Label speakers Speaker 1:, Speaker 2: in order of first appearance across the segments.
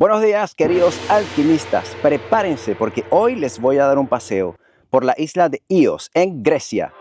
Speaker 1: Buenos días, queridos alquimistas. Prepárense porque hoy les voy a dar un paseo por la isla de Ios, en Grecia.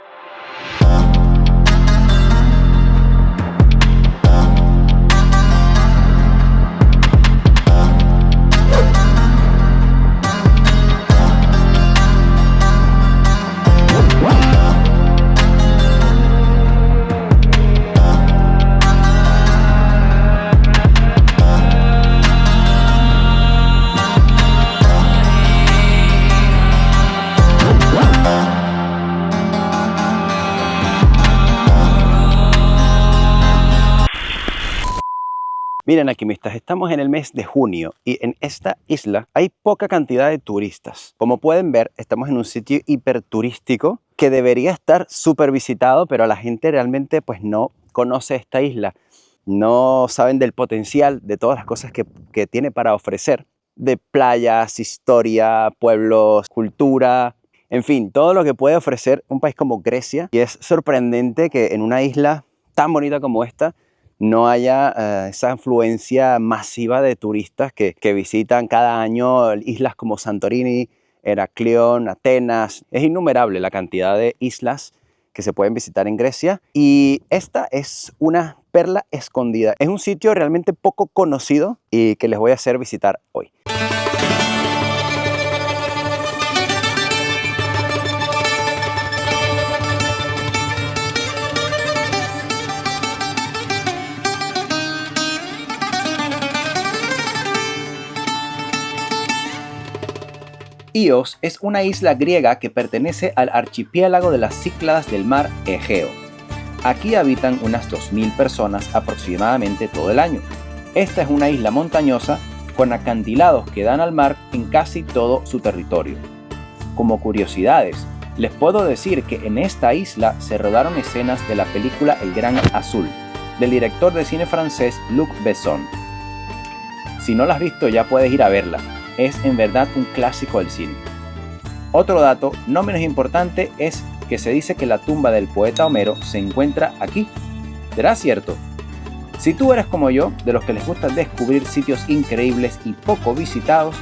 Speaker 1: Miren, alquimistas, estamos en el mes de junio y en esta isla hay poca cantidad de turistas. Como pueden ver, estamos en un sitio hiperturístico que debería estar súper visitado, pero la gente realmente pues no conoce esta isla. No saben del potencial de todas las cosas que tiene para ofrecer. De playas, historia, pueblos, cultura, en fin, todo lo que puede ofrecer un país como Grecia. Y es sorprendente que en una isla tan bonita como esta no haya esa afluencia masiva de turistas que visitan cada año islas como Santorini, Heraclión, Atenas. Es innumerable la cantidad de islas que se pueden visitar en Grecia y esta es una perla escondida. Es un sitio realmente poco conocido y que les voy a hacer visitar hoy. Ios es una isla griega que pertenece al archipiélago de las Cícladas del mar Egeo. Aquí habitan unas 2000 personas aproximadamente todo el año. Esta es una isla montañosa con acantilados que dan al mar en casi todo su territorio. Como curiosidades, les puedo decir que en esta isla se rodaron escenas de la película El Gran Azul, del director de cine francés Luc Besson. Si no la has visto ya puedes ir a verla. Es en verdad un clásico del cine. Otro dato no menos importante es que se dice que la tumba del poeta Homero se encuentra aquí. ¿Será cierto? Si tú eres como yo, de los que les gusta descubrir sitios increíbles y poco visitados,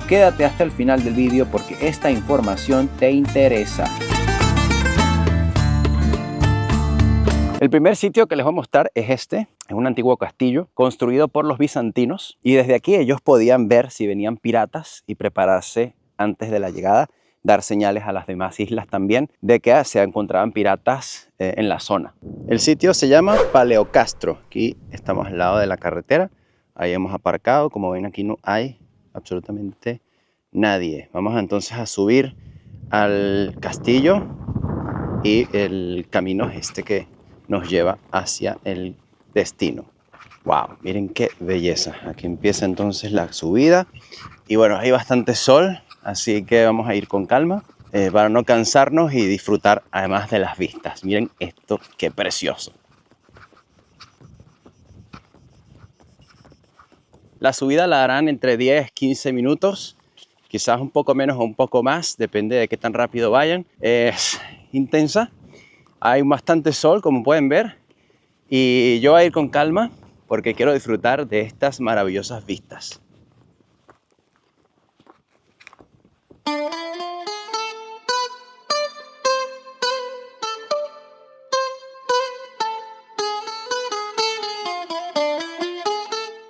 Speaker 1: quédate hasta el final del vídeo porque esta información te interesa. El primer sitio que les voy a mostrar es este. Es un antiguo castillo construido por los bizantinos y desde aquí ellos podían ver si venían piratas y prepararse antes de la llegada, dar señales a las demás islas también de que se encontraban piratas en la zona. El sitio se llama Paleocastro. Aquí estamos al lado de la carretera. Ahí hemos aparcado. Como ven, aquí no hay absolutamente nadie. Vamos entonces a subir al castillo y el camino es este que nos lleva hacia el destino. Wow, miren qué belleza. Aquí empieza entonces la subida y bueno, hay bastante sol, así que vamos a ir con calma para no cansarnos y disfrutar además de las vistas. Miren esto, qué precioso. La subida la harán entre 10-15 minutos, quizás un poco menos o un poco más, depende de qué tan rápido vayan. Es intensa, hay bastante sol como pueden ver y yo voy a ir con calma porque quiero disfrutar de estas maravillosas vistas.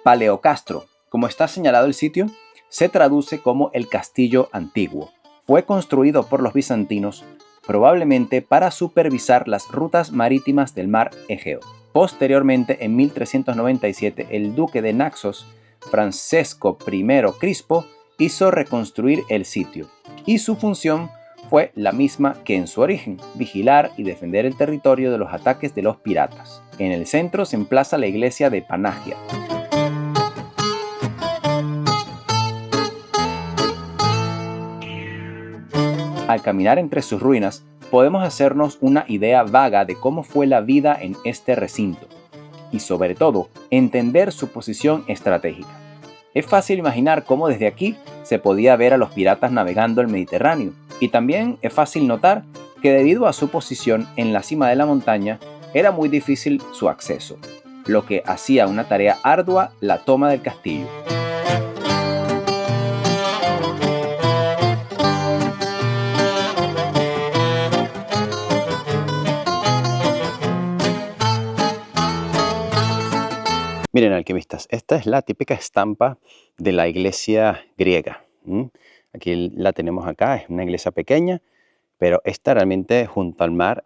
Speaker 1: Paleocastro, como está señalado el sitio, se traduce como el castillo antiguo. Fue construido por los bizantinos probablemente para supervisar las rutas marítimas del mar Egeo. Posteriormente, en 1397, el duque de Naxos, Francesco I Crispo, hizo reconstruir el sitio, y su función fue la misma que en su origen, vigilar y defender el territorio de los ataques de los piratas. En el centro se emplaza la iglesia de Panagia. Al caminar entre sus ruinas, podemos hacernos una idea vaga de cómo fue la vida en este recinto y, sobre todo, entender su posición estratégica. Es fácil imaginar cómo desde aquí se podía ver a los piratas navegando el Mediterráneo, y también es fácil notar que debido a su posición en la cima de la montaña, era muy difícil su acceso, lo que hacía una tarea ardua la toma del castillo. Miren, alquimistas, esta es la típica estampa de la iglesia griega. Aquí la tenemos acá, es una iglesia pequeña, pero esta realmente junto al mar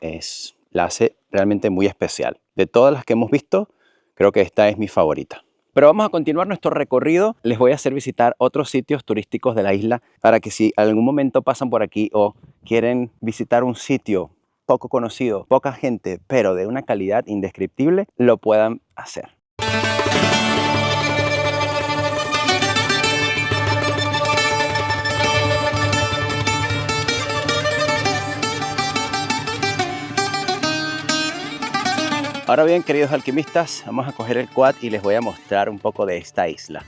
Speaker 1: la hace realmente muy especial. De todas las que hemos visto, creo que esta es mi favorita. Pero vamos a continuar nuestro recorrido. Les voy a hacer visitar otros sitios turísticos de la isla para que si algún momento pasan por aquí o quieren visitar un sitio poco conocido, poca gente, pero de una calidad indescriptible, lo puedan hacer. Ahora bien, queridos alquimistas, vamos a coger el quad y les voy a mostrar un poco de esta isla.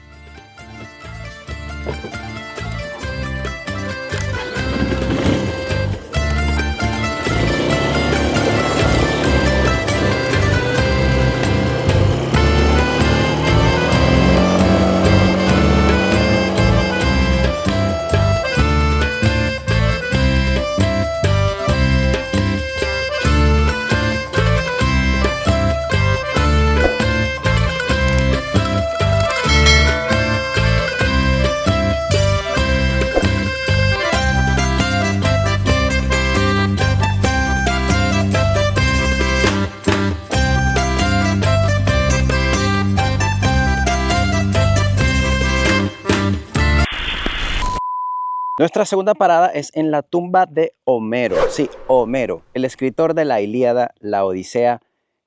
Speaker 1: Nuestra segunda parada es en la tumba de Homero. Sí, Homero, el escritor de la Ilíada, la Odisea,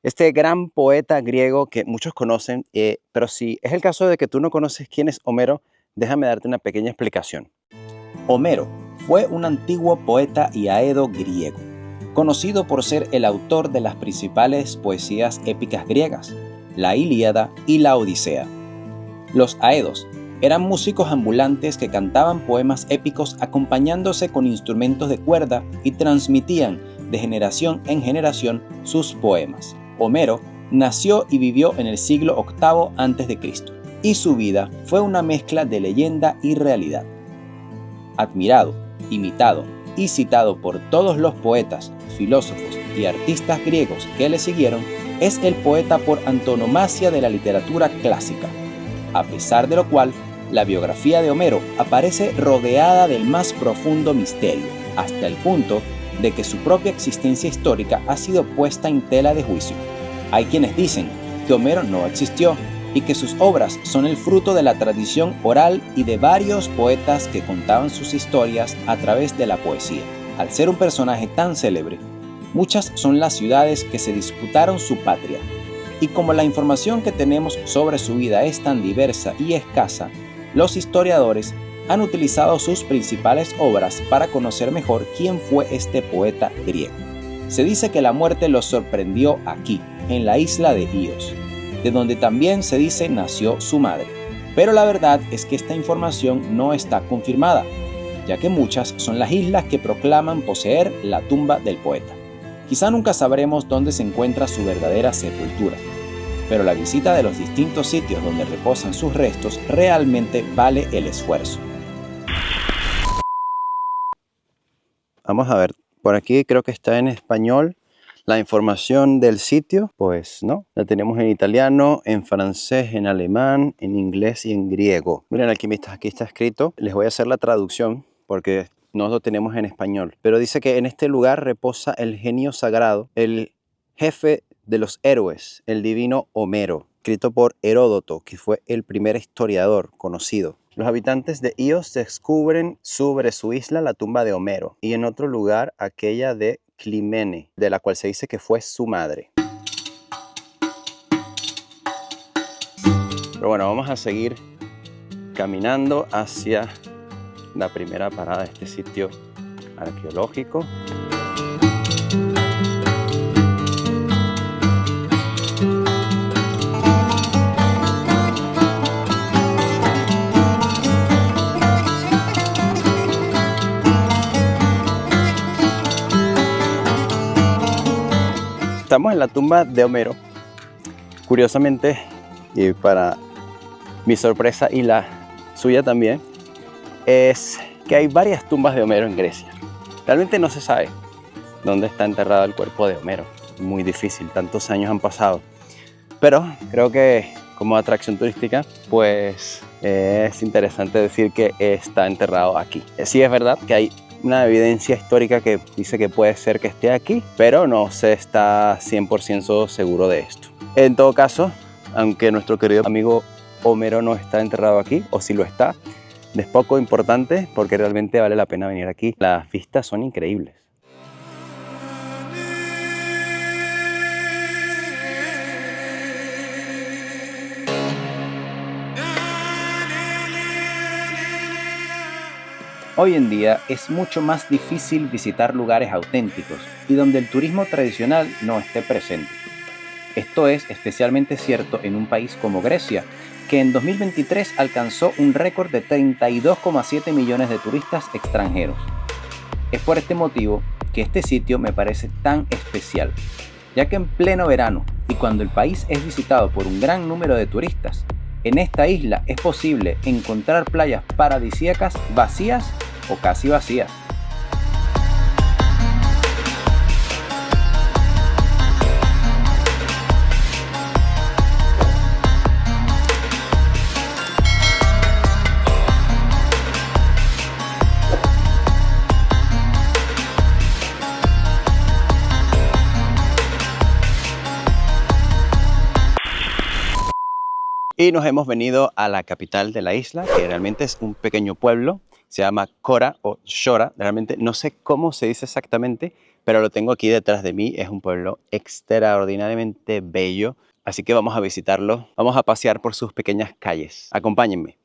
Speaker 1: este gran poeta griego que muchos conocen, pero si es el caso de que tú no conoces quién es Homero, déjame darte una pequeña explicación. Homero fue un antiguo poeta y aedo griego, conocido por ser el autor de las principales poesías épicas griegas, la Ilíada y la Odisea. Los aedos eran músicos ambulantes que cantaban poemas épicos acompañándose con instrumentos de cuerda y transmitían de generación en generación sus poemas. Homero nació y vivió en el siglo VIII a.C. y su vida fue una mezcla de leyenda y realidad. Admirado, imitado y citado por todos los poetas, filósofos y artistas griegos que le siguieron, es el poeta por antonomasia de la literatura clásica, a pesar de lo cual la biografía de Homero aparece rodeada del más profundo misterio, hasta el punto de que su propia existencia histórica ha sido puesta en tela de juicio. Hay quienes dicen que Homero no existió y que sus obras son el fruto de la tradición oral y de varios poetas que contaban sus historias a través de la poesía. Al ser un personaje tan célebre, muchas son las ciudades que se disputaron su patria, y como la información que tenemos sobre su vida es tan diversa y escasa, los historiadores han utilizado sus principales obras para conocer mejor quién fue este poeta griego. Se dice que la muerte lo sorprendió aquí, en la isla de Ios, de donde también se dice nació su madre. Pero la verdad es que esta información no está confirmada, ya que muchas son las islas que proclaman poseer la tumba del poeta. Quizá nunca sabremos dónde se encuentra su verdadera sepultura, pero la visita de los distintos sitios donde reposan sus restos realmente vale el esfuerzo. Vamos a ver, por aquí creo que está en español la información del sitio, pues no, la tenemos en italiano, en francés, en alemán, en inglés y en griego. Miren, alquimistas, aquí está escrito, les voy a hacer la traducción porque no lo tenemos en español, pero dice que en este lugar reposa el genio sagrado, el jefe de los héroes, el divino Homero, escrito por Heródoto, que fue el primer historiador conocido. Los habitantes de Ios descubren sobre su isla la tumba de Homero y en otro lugar aquella de Climene, de la cual se dice que fue su madre. Pero bueno, vamos a seguir caminando hacia la primera parada de este sitio arqueológico. Estamos en la tumba de Homero. Curiosamente, y para mi sorpresa y la suya también, es que hay varias tumbas de Homero en Grecia. Realmente no se sabe dónde está enterrado el cuerpo de Homero. Muy difícil, tantos años han pasado. Pero creo que
Speaker 2: como atracción turística, pues es interesante decir que está enterrado aquí. Sí es verdad que hay una evidencia histórica que dice que puede ser que esté aquí, pero no se está 100% seguro de esto. En todo caso, aunque nuestro querido amigo Homero no está enterrado aquí, o si lo está, es poco importante porque realmente vale la pena venir aquí. Las vistas son increíbles.
Speaker 1: Hoy en día es mucho más difícil visitar lugares auténticos y donde el turismo tradicional no esté presente. Esto es especialmente cierto en un país como Grecia, que en 2023 alcanzó un récord de 32,7 millones de turistas extranjeros. Es por este motivo que este sitio me parece tan especial, ya que en pleno verano y cuando el país es visitado por un gran número de turistas, en esta isla es posible encontrar playas paradisíacas vacías o casi vacías.
Speaker 2: Y nos hemos venido a la capital de la isla, que realmente es un pequeño pueblo. Se llama Chora o Chora. Realmente no sé cómo se dice exactamente, pero lo tengo aquí detrás de mí. Es un pueblo extraordinariamente bello. Así que vamos a visitarlo. Vamos a pasear por sus pequeñas calles. Acompáñenme.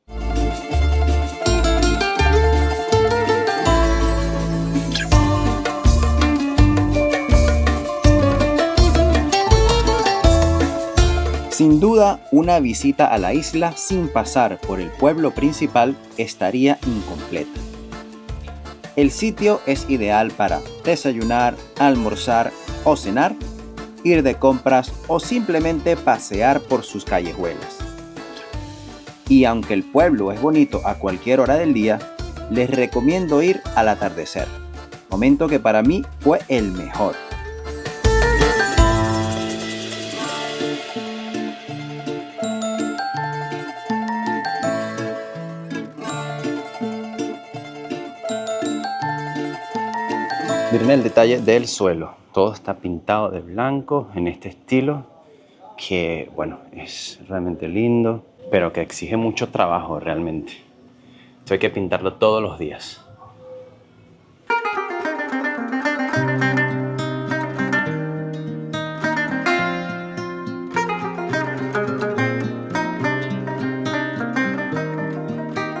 Speaker 1: Sin duda, una visita a la isla sin pasar por el pueblo principal estaría incompleta. El sitio es ideal para desayunar, almorzar o cenar, ir de compras o simplemente pasear por sus callejuelas. Y aunque el pueblo es bonito a cualquier hora del día, les recomiendo ir al atardecer, momento que para mí fue el mejor.
Speaker 2: Miren el detalle del suelo. Todo está pintado de blanco en este estilo que, bueno, es realmente lindo, pero que exige mucho trabajo realmente. Esto hay que pintarlo todos los días.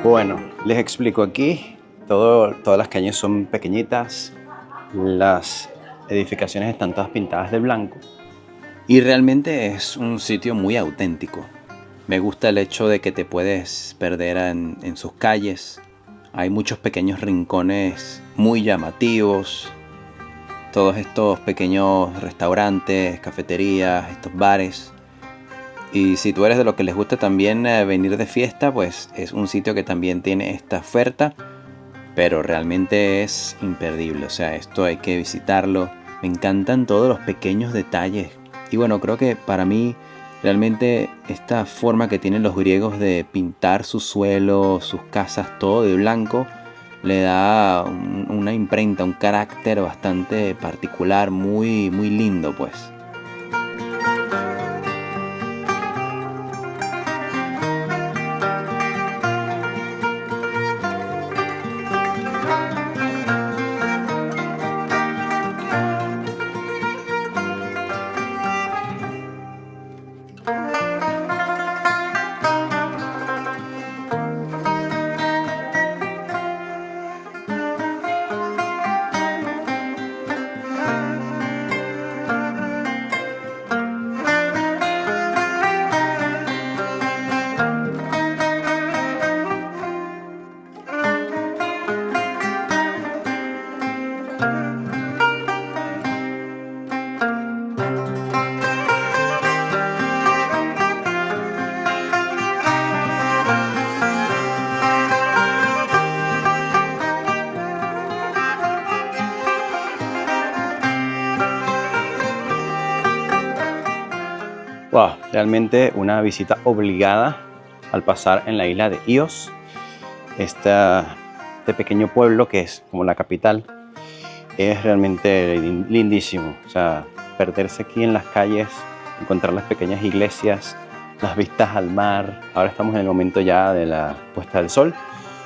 Speaker 2: Bueno, les explico aquí. Todas las cañas son pequeñitas. Las edificaciones están todas pintadas de blanco.
Speaker 1: Y realmente es un sitio muy auténtico. Me gusta el hecho de que te puedes perder en sus calles. Hay muchos pequeños rincones muy llamativos. Todos estos pequeños restaurantes, cafeterías, estos bares. Y si tú eres de los que les gusta también venir de fiesta, pues es un sitio que también tiene esta oferta. Pero realmente es imperdible, o sea, esto hay que visitarlo. Me encantan todos los pequeños detalles. Y bueno, creo que para mí realmente esta forma que tienen los griegos de pintar su suelo, sus casas, todo de blanco, le da una imprenta, un carácter bastante particular, muy, muy lindo pues.
Speaker 2: realmente una visita obligada al pasar en la isla de Ios. Este pequeño pueblo que es como la capital es realmente lindísimo. O sea, perderse aquí en las calles, encontrar las pequeñas iglesias, las vistas al mar. Ahora estamos en el momento ya de la puesta del sol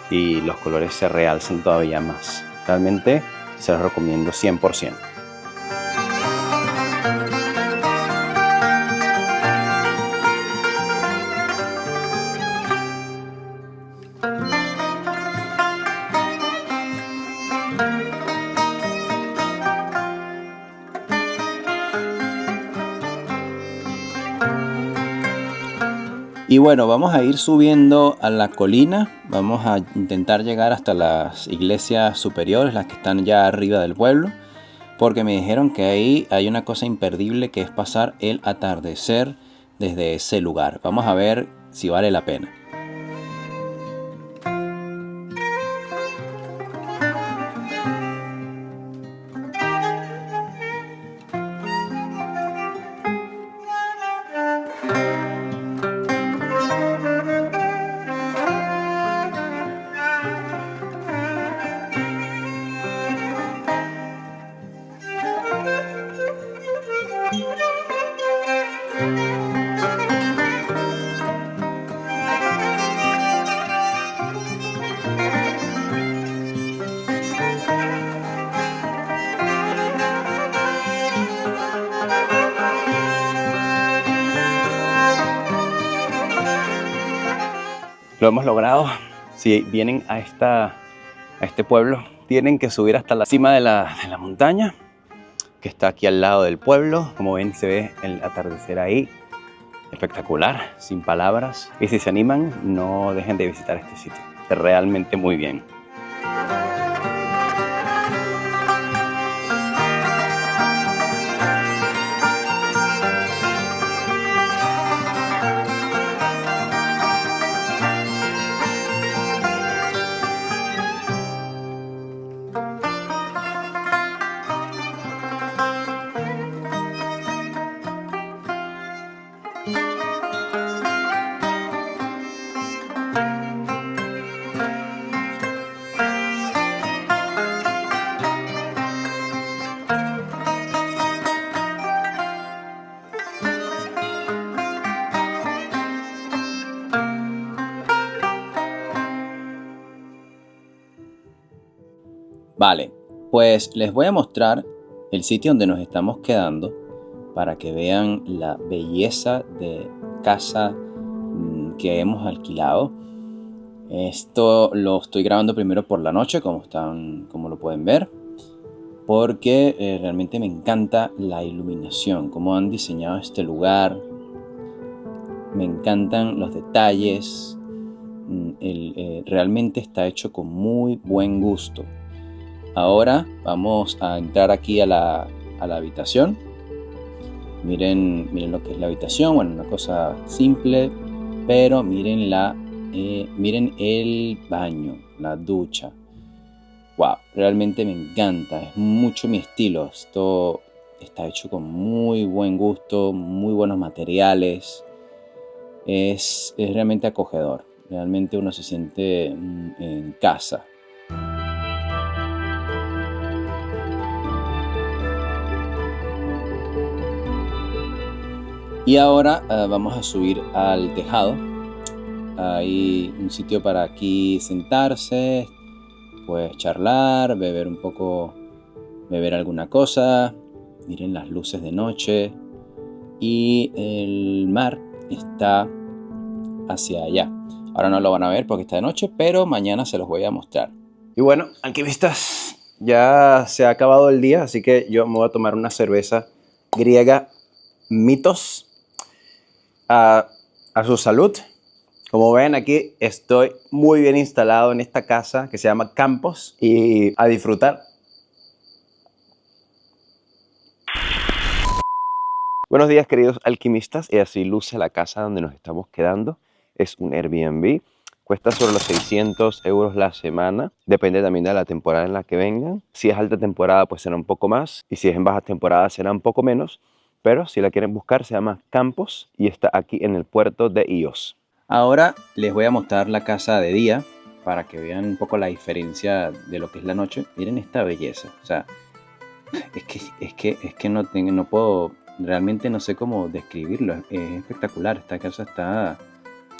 Speaker 2: y los colores se realzan todavía más. Realmente se los recomiendo 100%.
Speaker 1: Y bueno, vamos a ir subiendo a la colina, vamos a intentar llegar hasta las iglesias superiores, las que están ya arriba del pueblo, porque me dijeron que ahí hay una cosa imperdible que es pasar el atardecer desde ese lugar. Vamos a ver si vale la pena.
Speaker 2: Lo hemos logrado. Si vienen a este pueblo, tienen que subir hasta la cima de la montaña, que está aquí al lado del pueblo. Como ven, se ve el atardecer ahí. Espectacular, sin palabras. Y si se animan, no dejen de visitar este sitio. Es realmente muy bien.
Speaker 1: Vale, pues les voy a mostrar el sitio donde nos estamos quedando para que vean la belleza de casa que hemos alquilado. Esto lo estoy grabando primero por la noche, como lo pueden ver, porque realmente me encanta la iluminación, cómo han diseñado este lugar. Me encantan los detalles. Realmente está hecho con muy buen gusto. Ahora vamos a entrar aquí a la habitación. Miren lo que es la habitación. Bueno, una cosa simple, pero miren miren el baño, la ducha. Wow, realmente me encanta. Es mucho mi estilo. Esto está hecho con muy buen gusto, muy buenos materiales. Es realmente acogedor. Realmente uno se siente en casa. Y ahora vamos a subir al tejado. Hay un sitio para aquí sentarse, pues charlar, beber alguna cosa. Miren las luces de noche y el mar está hacia allá. Ahora no lo van a ver porque está de noche, pero mañana se los voy a mostrar.
Speaker 2: Y bueno, alquimistas, ya se ha acabado el día, así que yo me voy a tomar una cerveza griega Mitos. A su salud. Como ven, aquí estoy muy bien instalado en esta casa que se llama Campos y a disfrutar. Buenos días, queridos alquimistas, y así luce la casa donde nos estamos quedando. Es un Airbnb, cuesta sobre los 600 € la semana, depende también de la temporada en la que vengan. Si es alta temporada, pues será un poco más, y si es en baja temporada, será un poco menos. pero si la quieren buscar se llama Campos y está aquí en el puerto de Ios.
Speaker 1: Ahora les voy a mostrar la casa de día para que vean un poco la diferencia de lo que es la noche. Miren esta belleza, o sea, es que no puedo, realmente no sé cómo describirlo. Es espectacular, esta casa está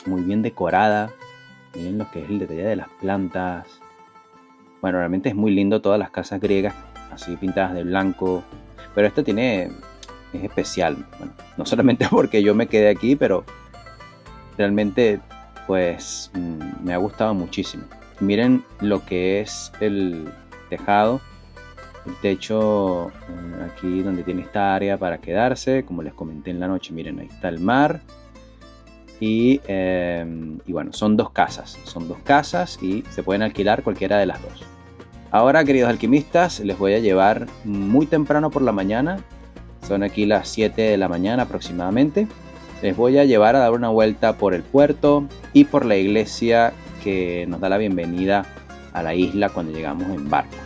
Speaker 1: muy bien decorada. Miren lo que es el detalle de las plantas. Bueno, realmente es muy lindo todas las casas griegas, así pintadas de blanco. Pero esta es especial. Bueno, no solamente porque yo me quedé aquí, pero realmente pues me ha gustado muchísimo. Miren lo que es el tejado, el techo aquí donde tiene esta área para quedarse. Como les comenté en la noche, miren, ahí está el mar. Y bueno, son dos casas y se pueden alquilar cualquiera de las dos. Ahora, queridos alquimistas, les voy a llevar muy temprano por la mañana. Son aquí las 7 de la mañana aproximadamente. Les voy a llevar a dar una vuelta por el puerto y por la iglesia que nos da la bienvenida a la isla cuando llegamos en barco.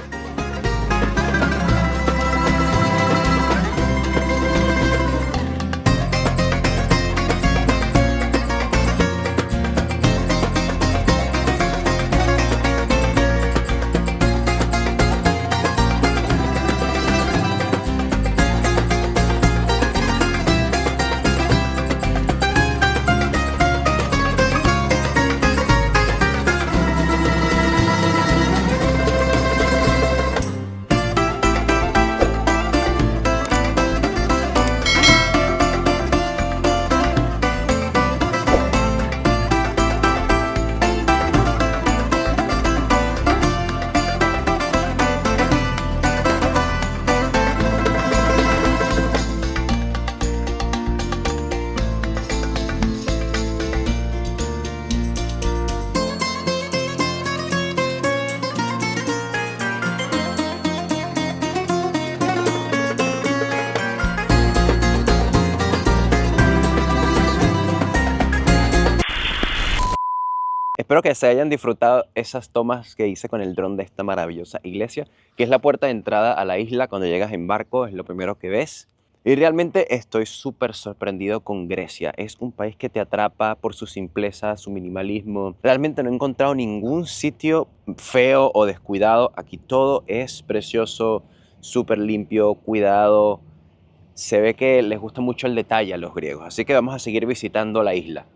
Speaker 2: Espero que se hayan disfrutado esas tomas que hice con el dron de esta maravillosa iglesia, que es la puerta de entrada a la isla. Cuando llegas en barco es lo primero que ves. Y realmente estoy súper sorprendido con Grecia. Es un país que te atrapa por su simpleza, su minimalismo. Realmente no he encontrado ningún sitio feo o descuidado. Aquí todo es precioso, súper limpio, cuidado. Se ve que les gusta mucho el detalle a los griegos. Así que vamos a seguir visitando la isla.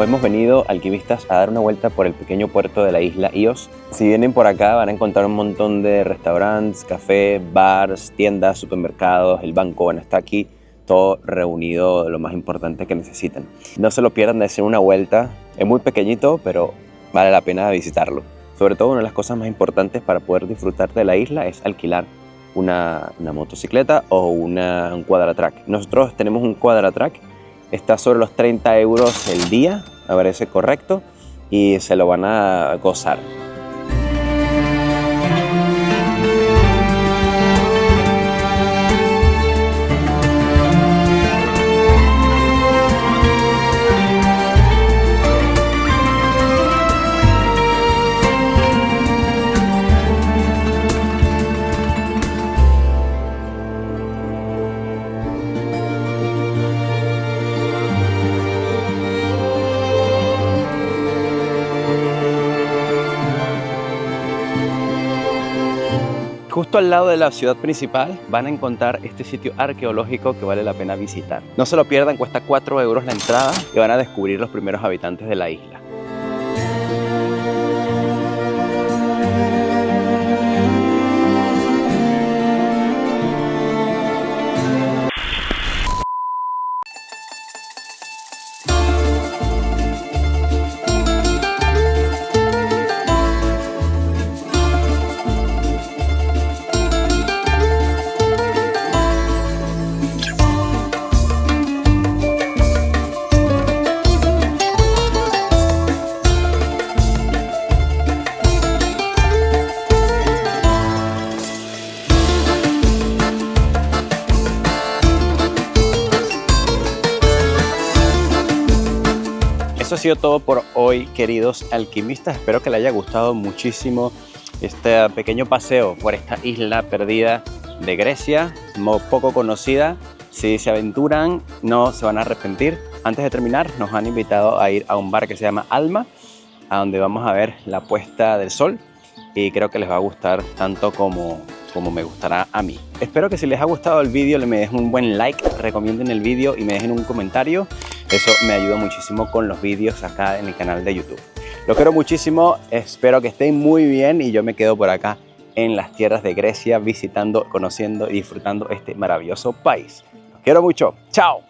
Speaker 2: Hemos venido, alquimistas, a dar una vuelta por el pequeño puerto de la isla Ios. Si vienen por acá van a encontrar un montón de restaurantes, cafés, bars, tiendas, supermercados, el banco, bueno, está aquí todo reunido, lo más importante que necesitan. No se lo pierdan de hacer una vuelta, es muy pequeñito, pero vale la pena visitarlo. Sobre todo, una de las cosas más importantes para poder disfrutar de la isla es alquilar una motocicleta o un quadratrack. Nosotros tenemos un quadratrack, está sobre los 30 euros el día, me parece correcto, y se lo van a gozar. Justo al lado de la ciudad principal van a encontrar este sitio arqueológico que vale la pena visitar. No se lo pierdan, cuesta 4 euros la entrada y van a descubrir los primeros habitantes de la isla. Eso ha sido todo por hoy, queridos alquimistas. Espero que les haya gustado muchísimo este pequeño paseo por esta isla perdida de Grecia, poco conocida. Si se aventuran, no se van a arrepentir. Antes de terminar, nos han invitado a ir a un bar que se llama Alma, a donde vamos a ver la puesta del sol, y creo que les va a gustar tanto como me gustará a mí. Espero que si les ha gustado el vídeo me dejen un buen like, recomienden el vídeo y me dejen un comentario. Eso me ayuda muchísimo con los vídeos acá en el canal de YouTube. Los quiero muchísimo, espero que estén muy bien y yo me quedo por acá en las tierras de Grecia visitando, conociendo y disfrutando este maravilloso país. Los quiero mucho. ¡Chao!